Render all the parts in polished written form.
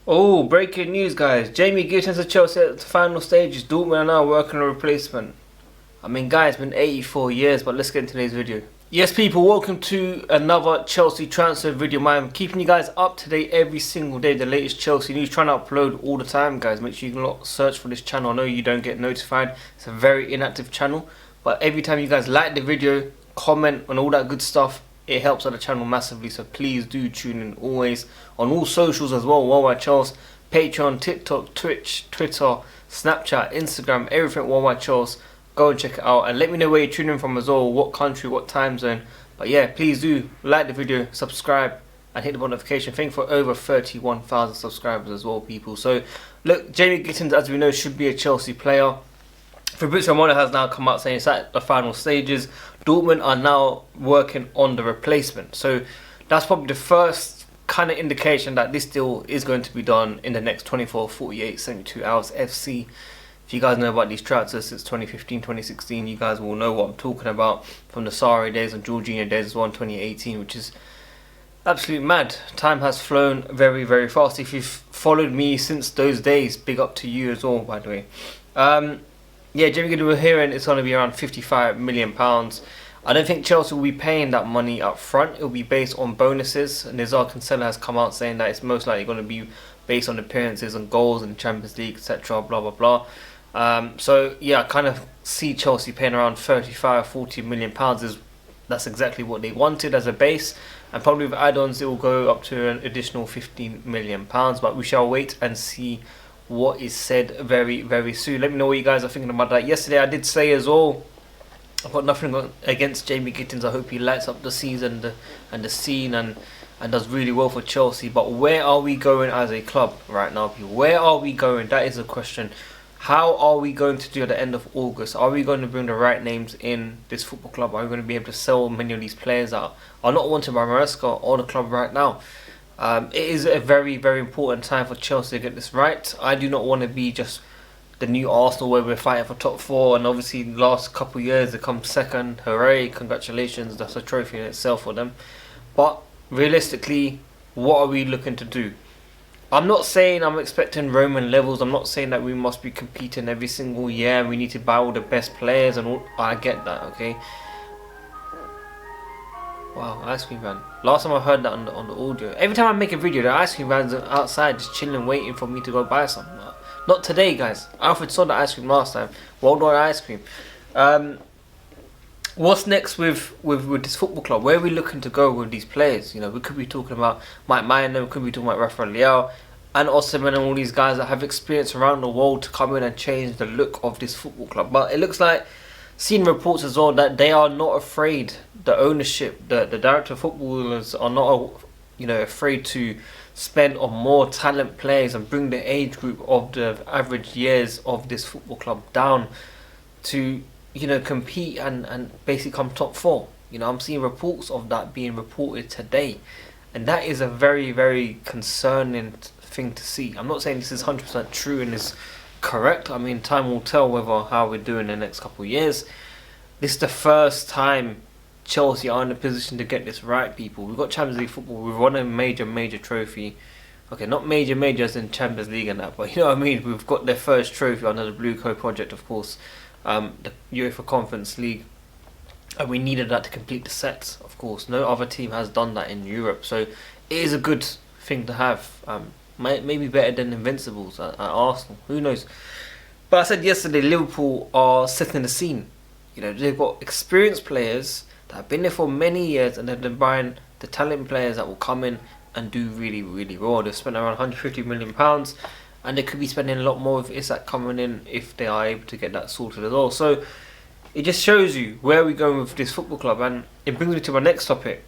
Oh, breaking news, guys. Jamie Gittens of Chelsea at the final stages. Dortmund are now working on a replacement. I mean, guys, it's been 84 years, but let's get into today's video. Yes, people, welcome to another Chelsea transfer video. I'm keeping you guys up to date every single day. The latest Chelsea news, trying to upload all the time, guys. Make sure you can search for this channel. I know you don't get notified. It's a very inactive channel. But every time you guys like the video, comment and all that good stuff, it helps out the channel massively. So please do tune in always on all socials as well. WorldWideChels, Patreon, TikTok, Twitch, Twitter, Snapchat, Instagram, everything WorldWideChels. Go and check it out and let me know where you're tuning in from as well, what country, what time zone. But yeah, please do like the video, subscribe and hit the notification. Thank you for over 31,000 subscribers as well, people. So look, Jamie Gittens, as we know, should be a Chelsea player. Fabrizio Romano has now come out saying it's at the final stages. Dortmund are now working on the replacement. So that's probably the first kind of indication that this deal is going to be done in the next 24, 48, 72 hours. FC, if you guys know about these transfers since 2015, 2016, you guys will know what I'm talking about from the Sarri days and Jorginho days as well in 2018, which is absolutely mad. Time has flown very, very fast. If you've followed me since those days, big up to you as well, by the way. Yeah, Jamie Gittens, we're hearing it's going to be around £55 million. I don't think Chelsea will be paying that money up front. It will be based on bonuses. And Nizar Cancelo has come out saying that it's most likely going to be based on appearances and goals in the Champions League, etc. Blah, blah, blah. So, yeah, I kind of see Chelsea paying around £35–40 million. That's exactly what they wanted as a base. And probably with add-ons, it will go up to an additional £15 million. But we shall wait and see what is said very, very soon. Let me know what you guys are thinking about that. Yesterday I did say as well, I've got nothing against Jamie Gittens. I hope he lights up the season and the scene and does really well for Chelsea. But where are we going as a club right now, people? Where are we going? That is the question. How are we going to do at the end of August? Are we going to bring the right names in this football club? Are we going to be able to sell many of these players that are not wanted by Maresca or the club right now? It is a very, very important time for Chelsea to get this right. I do not want to be just the new Arsenal where we're fighting for top four, and obviously the last couple of years they come second. Hooray, congratulations, that's a trophy in itself for them. But realistically, what are we looking to do? I'm not saying I'm expecting Roman levels. I'm not saying that we must be competing every single year and we need to buy all the best players and all. I get that, okay? Wow, ice cream van. Last time I heard that on the audio. Every time I make a video, the ice cream van's outside just chilling, waiting for me to go buy some. Not today, guys. Alfred saw the ice cream last time. Worldwide ice cream. What's next with this football club? Where are we looking to go with these players? You know, we could be talking about Mike Miner, we could be talking about Rafael Leao, and Osimhen and all these guys that have experience around the world to come in and change the look of this football club. But it looks like, seen reports as well, that they are not afraid. The ownership, the director of footballers are not, afraid to spend on more talent players and bring the age group of the average years of this football club down to, compete and basically come top four. I'm seeing reports of that being reported today, and that is a very, very concerning thing to see. I'm not saying this is 100% true and is correct. I mean, time will tell how we're doing in the next couple of years. This is the first time Chelsea are in a position to get this right, people. We've got Champions League football. We've won a major trophy. Okay, not major as in Champions League and that, but you know what I mean. We've got their first trophy under the Blue Co project, of course, the UEFA Conference League, and we needed that to complete the sets. Of course, no other team has done that in Europe, so it is a good thing to have. Maybe better than Invincibles at Arsenal. Who knows? But I said yesterday, Liverpool are setting the scene. They've got experienced players that have been there for many years, and they've been buying the talent players that will come in and do really, really well. They've spent around £150 million, and they could be spending a lot more with Isak coming in if they are able to get that sorted as well. So it just shows you where we're going with this football club, and it brings me to my next topic.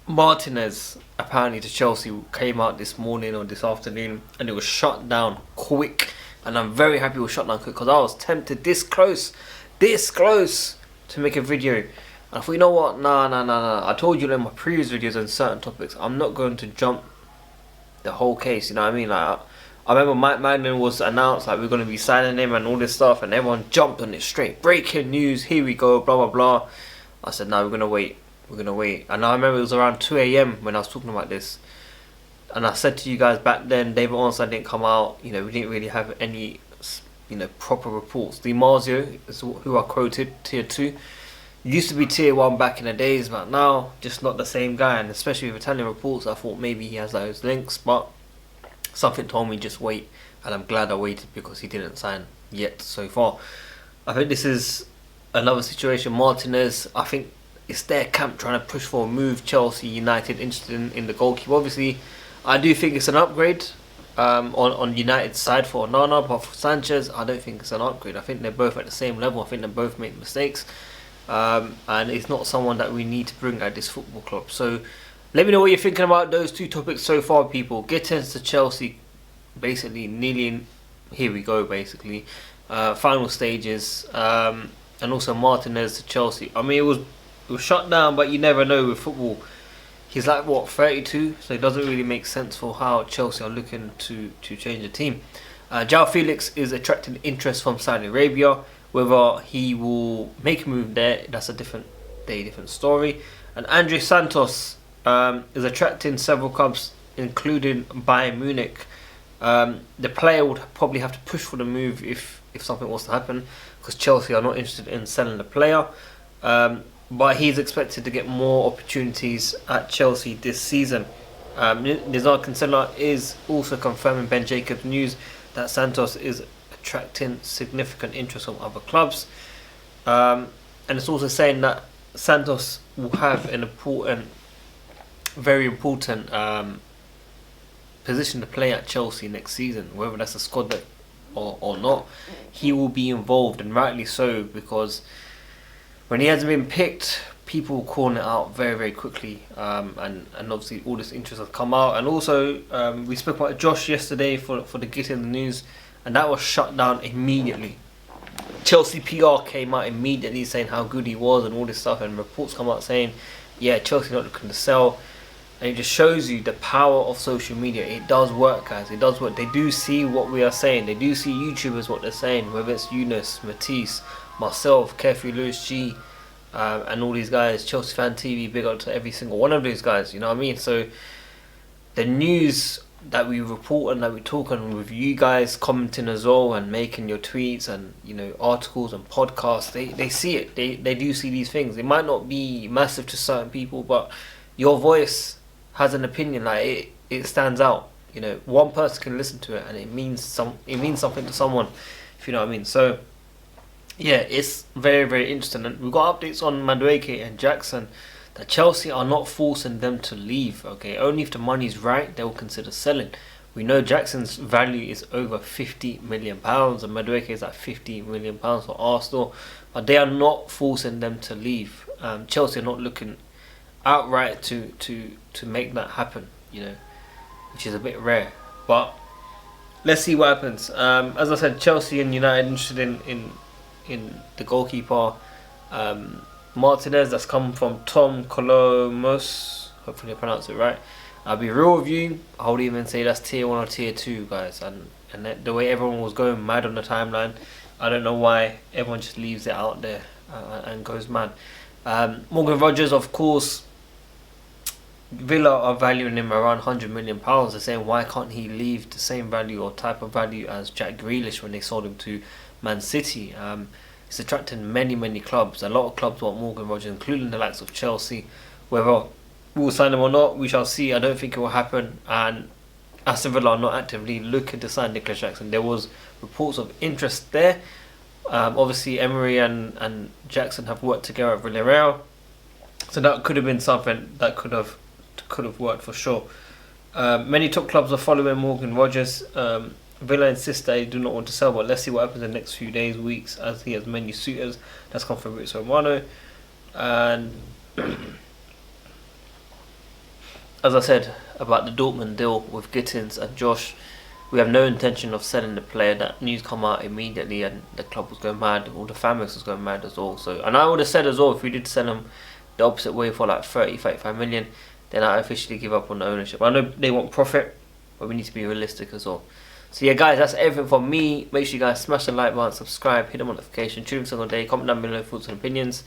Martinez, apparently to Chelsea, came out this morning or this afternoon, and it was shut down quick. And I'm very happy it was shut down quick, because I was tempted this close to make a video. And I thought, you know what, nah. I told you in my previous videos on certain topics, I'm not going to jump the whole case, you know what I mean? Like, I remember Mike Magnan was announced, like, we're going to be signing him and all this stuff, and everyone jumped on it straight. Breaking news, here we go, blah, blah, blah. I said, no, we're going to wait. And I remember it was around 2 AM when I was talking about this. And I said to you guys back then, David Ornstein didn't come out. We didn't really have any, proper reports. Di Marzio is who I quoted, tier 2. Used to be tier 1 back in the days, but now just not the same guy. And especially with Italian reports, I thought maybe he has those links, but something told me just wait. And I'm glad I waited because he didn't sign yet so far. I think this is another situation. Martinez, I think it's their camp trying to push for a move. Chelsea, United interested in the goalkeeper. Obviously, I do think it's an upgrade on United's side for Onana, but for Sanchez, I don't think it's an upgrade. I think they're both at the same level. I think they both make mistakes, and it's not someone that we need to bring at this football club. So let me know what you're thinking about those two topics so far, people. Gittens to Chelsea, basically nearly here we go, basically final stages, and also Martinez to Chelsea. I mean, it was shut down, but you never know with football. He's like, what, 32? So it doesn't really make sense for how Chelsea are looking to change the team. João Felix is attracting interest from Saudi Arabia. Whether he will make a move there, that's a different story. And Andre Santos is attracting several clubs, including Bayern Munich. The player would probably have to push for the move if something was to happen, because Chelsea are not interested in selling the player. But he's expected to get more opportunities at Chelsea this season. Nizar Cancela is also confirming Ben Jacobs' news that Santos is attracting significant interest from other clubs. And it's also saying that Santos will have an very important position to play at Chelsea next season. Whether that's a squad or not, he will be involved, and rightly so, because when he hasn't been picked, people calling it out very, very quickly, and obviously all this interest has come out. And also, we spoke about Josh yesterday for the Gittens news, and that was shut down immediately. Chelsea PR came out immediately saying how good he was and all this stuff, and reports come out saying, yeah, Chelsea not looking to sell. And it just shows you the power of social media. It does work, guys. It does work. They do see what we are saying. They do see YouTubers what they're saying, whether it's Eunice, Matisse, myself, Kefi, Lewis G, and all these guys, Chelsea Fan TV, big up to every single one of those guys, you know what I mean? So the news that we report and that we talk on with you guys commenting as well and making your tweets and articles and podcasts, they see it. They do see these things. It might not be massive to certain people, but your voice has an opinion. Like it stands out. One person can listen to it and it means something to someone, if you know what I mean. So yeah, it's very, very interesting. And we've got updates on Madueke and Jackson that Chelsea are not forcing them to leave. Okay, only if the money's right, they will consider selling. We know Jackson's value is over £50 million and Madueke is at £50 million for Arsenal, but they are not forcing them to leave. Chelsea are not looking outright to make that happen, which is a bit rare. But let's see what happens. As I said, Chelsea and United interested in the goalkeeper Martinez, that's come from Tom Colomos. Hopefully I pronounced it right. I'll be real with you, I would even say that's tier 1 or tier 2, guys. And the way everyone was going mad on the timeline, I don't know why everyone just leaves it out there and goes mad. Morgan Rodgers, of course, Villa are valuing him around £100 million. They're saying, why can't he leave the same value or type of value as Jack Grealish when they sold him to Man City? It's attracting many clubs. A lot of clubs want Morgan Rodgers, including the likes of Chelsea. Whether we'll sign him or not, we shall see. I don't think it will happen. And Aston Villa are not actively looking to sign Nicholas Jackson. There was reports of interest there. Obviously, Emery and Jackson have worked together at Villarreal, so that could have been something that could have worked for sure. Many top clubs are following Morgan Rodgers. Villa insists they do not want to sell, but let's see what happens in the next few days, weeks, as he has many suitors. That's come from Fabrizio Romano. And as I said about the Dortmund deal with Gittens and Josh, we have no intention of selling the player. That news come out immediately and the club was going mad, all the fan base was going mad as well. So, and I would have said as well, if we did sell him the opposite way for like 35 million, then I officially give up on the ownership. I know they want profit, but we need to be realistic as well. So yeah, guys, that's everything from me. Make sure you guys smash the like button, subscribe, hit the notification, tune in every single day, comment down below thoughts and opinions.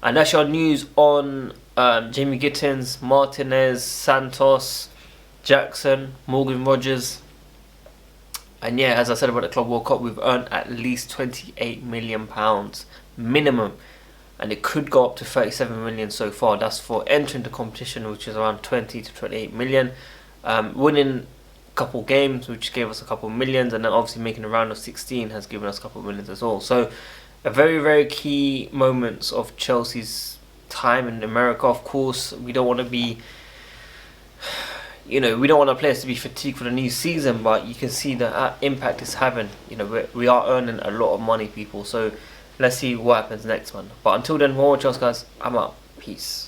And that's your news on Jamie Gittens, Martinez, Santos, Jackson, Morgan, Rodgers. And yeah, as I said about the Club World Cup, we've earned at least £28 million minimum. And it could go up to 37 million so far. That's for entering the competition, which is around 20 to 28 million. Winning a couple games, which gave us a couple millions, and then obviously making a round of 16 has given us a couple millions as well. So a very, very key moments of Chelsea's time in America. Of course, we don't want to be, we don't want our players to be fatigued for the new season, but you can see the impact it's having. We are earning a lot of money, people. So let's see what happens next one. But until then, WorldWideChels, guys. I'm out. Peace.